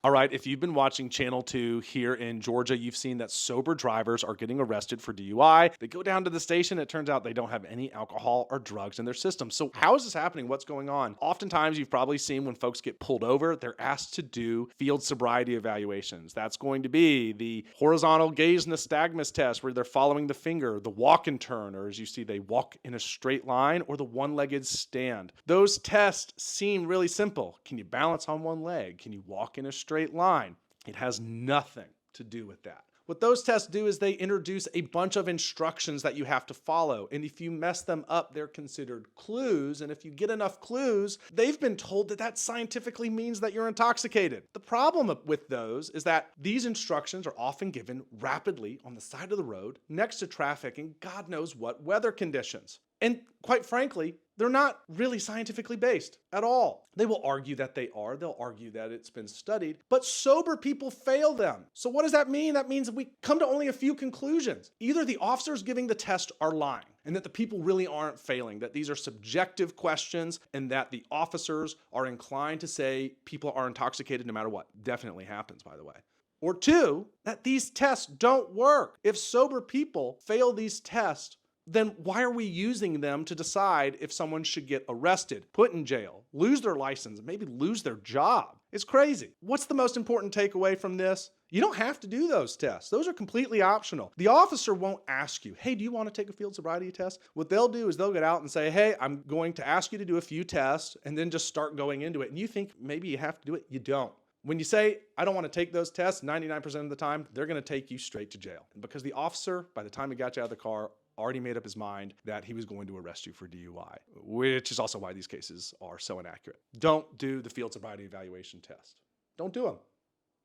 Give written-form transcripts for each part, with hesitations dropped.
All right, if you've been watching Channel 2 here in Georgia, you've seen that sober drivers are getting arrested for DUI. They go down to the station, it turns out they don't have any alcohol or drugs in their system. So, how is this happening? What's going on? Oftentimes, you've probably seen when folks get pulled over, they're asked to do field sobriety evaluations. That's going to be the horizontal gaze nystagmus test, where they're following the finger, the walk and turn, or as you see, they walk in a straight line, or the one legged stand. Those tests seem really simple. Can you balance on one leg? Can you walk in a straight line? It has nothing to do with that. What those tests do is they introduce a bunch of instructions that you have to follow. And if you mess them up, they're considered clues. And if you get enough clues, they've been told that that scientifically means that you're intoxicated. The problem with those is that these instructions are often given rapidly on the side of the road next to traffic and God knows what weather conditions. And quite frankly, they're not really scientifically based at all. They will argue that they are. They'll argue that it's been studied, but sober people fail them. So what does that mean? That means we come to only a few conclusions. Either the officers giving the test are lying and that the people really aren't failing, that these are subjective questions and that the officers are inclined to say people are intoxicated no matter what. Definitely happens, by the way. Or two, that these tests don't work. If sober people fail these tests, then why are we using them to decide if someone should get arrested, put in jail, lose their license, maybe lose their job? It's crazy. What's the most important takeaway from this? You don't have to do those tests. Those are completely optional. The officer won't ask you, hey, do you want to take a field sobriety test? What they'll do is they'll get out and say, hey, I'm going to ask you to do a few tests, and then just start going into it. And you think maybe you have to do it. You don't. When you say, I don't want to take those tests, 99% of the time, they're going to take you straight to jail. And because the officer, by the time he got you out of the car, already made up his mind that he was going to arrest you for DUI, which is also why these cases are so inaccurate. Don't do the field sobriety evaluation test. Don't do them.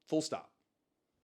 Full stop.